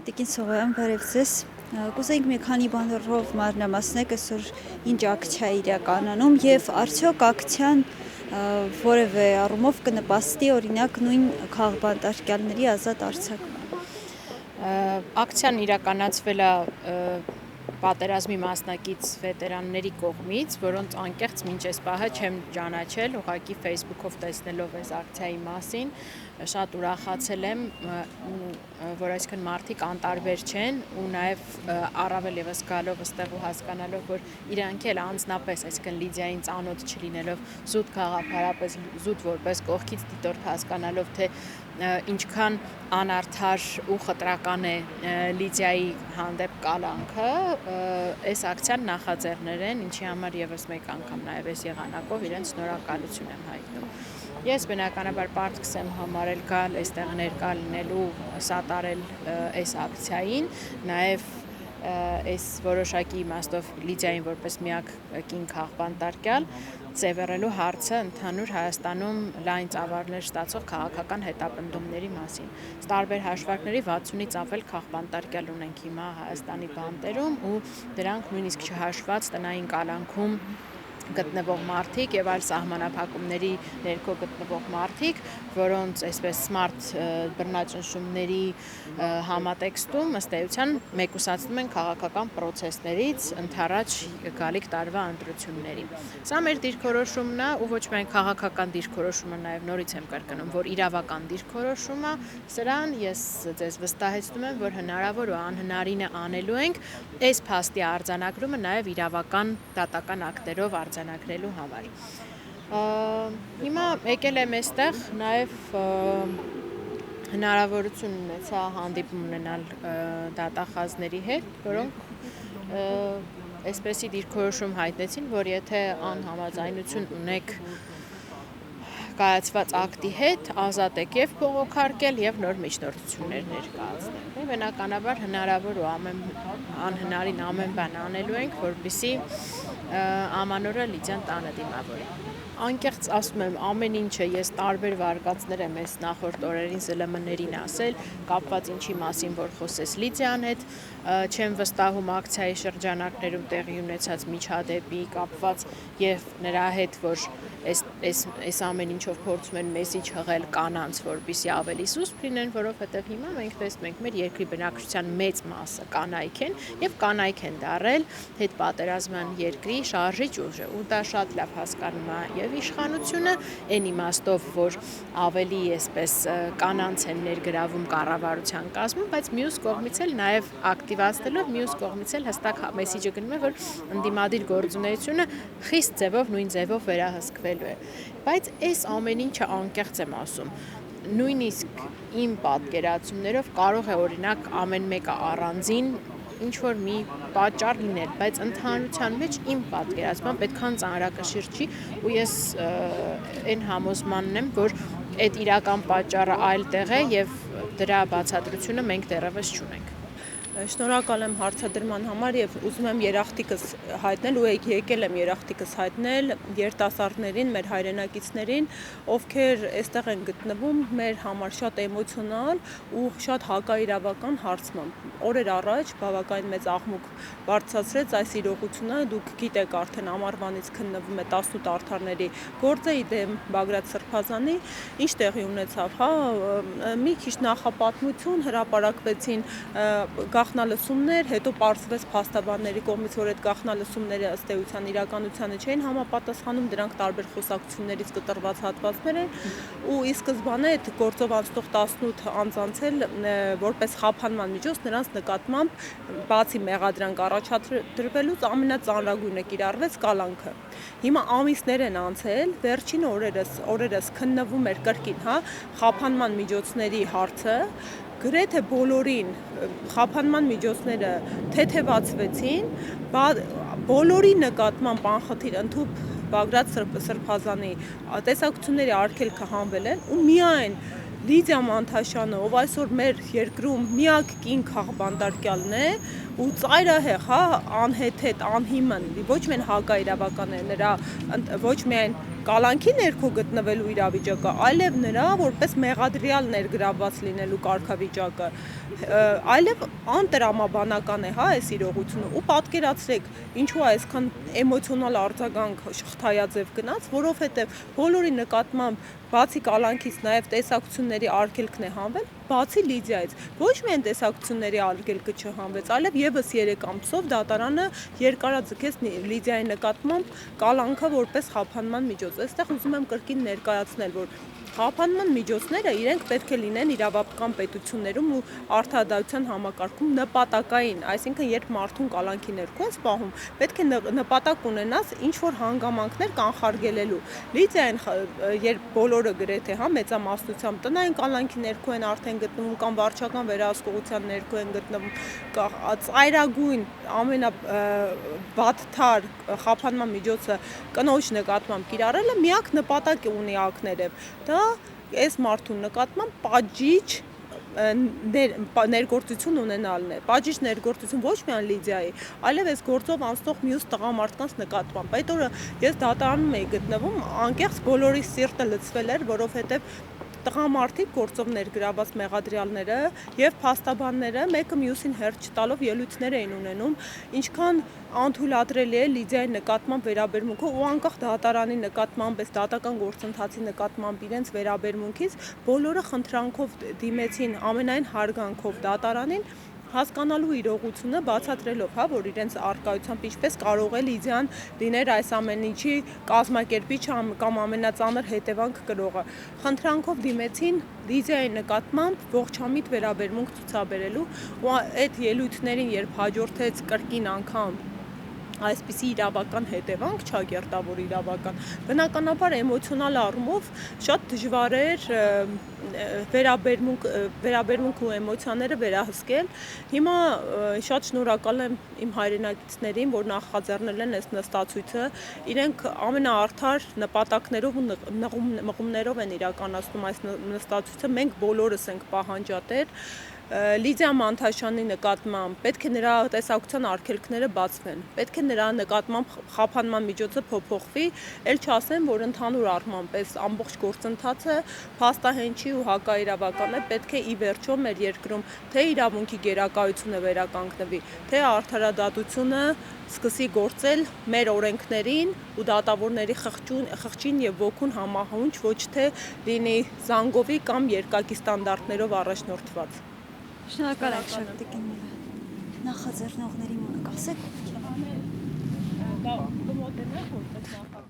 Տիկին Սողոյան, բարև ձեզ։ Կուզեինք մի քանի բաներով մանրամասնեք այսօր ինչ ակցիա է իրականանում եւ արդյոք ակցիան որևէ առումով կնպաստի օրինակ նույն քաղբանտարկյալների ազատ արձակման։ Ակցիան իրականացվել է պատերազմի մասնակից վետերանների կողմից, որոնց անկեղծ մինչ այս պահը չեմ ճանաչել, ուղղակի Facebook-ով տեսնելով այս ակցիայի մասին, շատ ուրախացել եմ, որ այսքան մարդիկ անտարբեր չեն ու նաև առավել եւս գալով այստեղ ու հասկանալով, որ իրանք էլ անձնապես, այսինքն Լիդիային ծանոթ չլինելով, զուտ գաղափարապես, զուտ որպես կողքից դիտորդ հասկանալով, թե ինչքան անարդար ու խտրական է Լիդիայի հանդեպ կալանքը, այս ակցիան նախաձեռներ են, ինչի համար եւս մեկ անգամ նաև այս եղանակով իրենց շնորհակալություն եմ հայտնում։ Ես բնականաբար պարտքս եմ համարել գալ այստեղ ներկա լինելու, սատարել այս ակցիային, նաև այս որոշակի իմաստով Լիդիային որպես միակ կին քաղբանտարկյալ ծևեռելու հարցը ընդհանուր Հայաստանում լայն ծավալներ ստացող քաղաքական հետապնդումների մասին։ Տարբեր հաշվարկների 60-ից ավել քաղբանտարկյալ ունենք հիմա Հայաստանի բանտերում ու դրանք նույնիսկ չհաշված տնային կալանքում գտնվող մարդիկ եւ այլ սահմանափակումների ներքո գտնվող մարդիկ, որոնց այսպես սմարթ բռնաճնշումների համատեքստում ըստ էության մեկուսացնում են քաղաքական process-ներից ընդառաջ գալիք տարվա ընտրությունների։ Սա մեր դիրքորոշումն է ու ոչ միայն քաղաքական դիրքորոշումը, նաեւ նորից եմ կրկնում, որ իրավական դիրքորոշում է, սրան ես ձեզ վստահեցնում եմ, որ հնարավոր ու անհնարինը անելու ենք այս փաստի արձանագրումը նաեւ իրավական դատական ակտերով արձանագրելու համար։ Հիմա եկել եմ այստեղ նաև հնարավորություն ունեցա հանդիպում ունենալ դատախազների հետ, որոնք այսպեսի դիրքորոշում հայտնեցին, որ եթե անհամաձայնություն ունեք կայացված ակտի հետ, ազատ եք եւ բողոքարկել եւ նոր միջնորդություններ ներկայացնել։ Բնականաբար հնարավոր ու անհնարին ամեն բան անելու ենք, որպեսզի ամանորը Լիդիան տանը դիմավորի։ Անկեղծ ասում եմ, ամեն ինչը ես տարբեր վարկածներ եմ այս նախորդ օրերին ԶԼՄ-ներին ասել, կապված ինչի մասին որ խոսես Լիդիան հետ, չեմ վստահում ակցիայի շրջանակներում տեղի ունեցած միջադեպի կապված եւ նրա հետ, որ այս ամեն ինչով փորձում են մեսիջ հղել կանանց, որպեսզի ավելի սուստ լինեն, որովհետեւ հիմա մենք տեսնում ենք մեր երկրի բնակչության մեծ մասը կանայք են եւ կանայք են դարել հետպատերազմյան երկրի շարժիչ ուժը ու դա շատ լավ հասկանում է եւ իշխանությունը այն իմաստով, որ ավելի այսպես կանանց են ներգրավում կառավարության կազմում, բայց մյուս կողմից էլ նաեւ ակտիվացնելով, մյուս կողմից էլ հստակ մեսիջը գնում է, որ ընդդիմադիր գործունեությունը խիստ ձևով նույն ձևով վերահսկվելու է։ Բայց այս ամեն ինչը անկեղծ եմ ասում, նույնիսկ իմ պատկերացումներով կարող է օրինակ ամեն մեկը առանձին ինչ որ մի պատճառ լինել, բայց ընդհանրության մեջ իմ պատկերացմամբ այդքան ծանրակշիռ չի ու ես այն համոզմանն եմ, որ այդ իրական պատճառը այլ տեղ է եւ դրա բացատրությունը մենք դեռևս չունենք։ Շնորհակալ եմ հարցադրման համար եւ ուզում եմ երախտիկս հայտնել ու եկել եմ երախտիկս հայտնել երիտասարդներին, մեր հայրենակիցներին, ովքեր այստեղ են գտնվում մեր համար շատ էմոցիոնալ ու շատ հակաիրավական հարցմամբ։ Օրեր առաջ բավական մեծ աղմուկ բարձրացրեց այս իրողությունը, դուք գիտեք արդեն ամառվանից քննվում է 18 արդարների գործը դեմ Բագրատ Սրբազանի, ինչ տեղի ունեցավ, մի քիչ նախապատմություն հրապարակվեցին գաղտնալսումներ, հետո պարզվեց փաստաբանների կողմից, որ այդ գաղտնալսումները ըստ էության իրականությանը չէին համապատասխանում, դրանք տարբեր խոսակցություններից կտրված հատվածներ են ու ի սկզբանե այդ գործով անցնող 18 անձանցել որպես խափանման միջոց նրանց նկատմամբ բացի մեղադրանք առաջադրվելուց ամենածանրագույնը կիրառվեց կալանքը։ Հիմա ամիսներ են անցել, վերջին օրերս քննվում էր կրկին, խափանման միջոցների հարցը, գրեթե բոլորին խափանման միջոցները թեթևացվեցին, բոլորի նկատմամբ անխտիր ընդհուպ Բագրատ Սրբազանի տեսակցությունների արգելքը հանվել են ու միայն Լիդիա Մանթաշյանը, ով այսօր մեր երկրում միակ կին քաղբանտարկյալն է ու ծայրահեղ, անհեթեթ, անհիմն, ոչ միայն հակաիրավական է նրա ոչ միայն կալանքի ներքո գտնվելու իրավիճակը, այլև նրա որպես մեղադրյալ ներգրավված լինելու կարգավիճակը, այլև անտրամաբանական է, հա, այս իրողությունը, ու պատկերացրեք, ինչու է այսքան էմոցիոնալ արձագանք շղթայաձև գնաց, որովհետև բոլորի նկատմամբ բացի կալանքից նաև տեսակցությունների արգելքն է հանվել, բացի Լիդիայից, ոչ միայն տեսակցությունների արգելքը չհանվեց, այլև եւս 3 ամսով դատարանը երկարաձգեց Լիդիայի նկատմամբ կալանքը որպես խափանման միջոց։ Այստեղ ուզում եմ կրկին ներկայացնել, որ խափանման միջոցները իրենք պետք է լինեն իրավապահական պետություններում ու արդարադատության համակարգում նպատակային, այսինքն երբ մարդուն կալանքի ներքո ես պահում, պետք է նպատակ ունենաս ինչ-որ հանգամանքներ կանխարգելելու։ Լիդիային երբ բոլորը գրեթե, հա, մեծամասնությամբ տնային կալանքի ներքո են արդեն գտնվում կամ վարչական վերահսկողության ներքո են գտնվում, ծայրագույն ամենավատթար խափանման միջոցը կնոջ նկատմամբ կիրառելը միակ նպատակ ունի ակներև, դա այս մարդու նկատմամբ պատժիչ ներգործություն ունենալն է, պատժիչ ներգործություն ոչ միայն Լիդիայի, այլև այս գործով անցնող մյուս տղամարդկանց նկատմամբ։ Այդ օրը ես դատարանում էի գտնվում, անկեղծ բոլորի սիրտը լցվել էր, որովհետև տղամարդիկ գործով ներգրաված մեղադրյալները եւ փաստաբանները մեկը մյուսին հերթ չտալով ելույթներ էին ունենում, ինչքան անթույլատրելի է Լիդիայի նկատմամբ վերաբերմունքը ու անկախ դատարանի նկատմամբ, այս դատական գործընթացի նկատմամբ իրենց վերաբերմունքից բոլորը խնդրանքով դիմեցին ամենայն հարգանքով դատարանին, հասկանալու իրողությունը բացատրելով, հա, որ իրենց արկայությամբ ինչպես կարող է Լիդիան լինել այս ամեն ինչի կազմակերպիչ կամ ամենածանր հետևանք կրողը։ Խնդրանքով դիմեցին Լիդիայի նկատմամբ ողջամիտ վերաբերմունք ցուցաբերելու ու այդ ելույթներին երբ հաջորդեց կրկին անգամ այսպիսի իրավական հետևանք, չակերտավոր իրավական, բնականաբար էմոցիոնալ առումով շատ դժվար էր վերաբերմունք ու էմոցիաները վերահսկել։ Հիմա շատ շնորհակալ եմ իմ հայրենակիցներին, որ նախաձեռնել են այս նստացույցը, իրենք ամենաարդար նպատակներով ու մղումներով են իրականացնում այս նստացույցը, մենք բոլորս ենք պահանջատեր։ Լիդիա Մանթաշյանի նկատմամբ պետք է նրա տեսակցության արգելքները բացվեն, պետք է նրա նկատմամբ խափանման միջոցը փոփոխվի, ել չասեմ, որ ընդհանուր առմամբ այս ամբողջ գործընթացը փաստահենչի ու հակաիրավական է, պետք է ի վերջո մեր երկրում թե իրավունքի գերակայությունը վերականգնվի, թե արդարադատությունը սկսի գործել մեր օրենքներին ու դատավորների խղճին եւ ոգուն համահունչ, ոչ թե լինի զանգովի կամ երկակի ստանդարտներով առաջնորդված։ Շնորհակալ եք շատ տիկինները։ Նախաձեռնողների կասեք ովքեր։ Դա կմոտենա որպես նախաձեռնող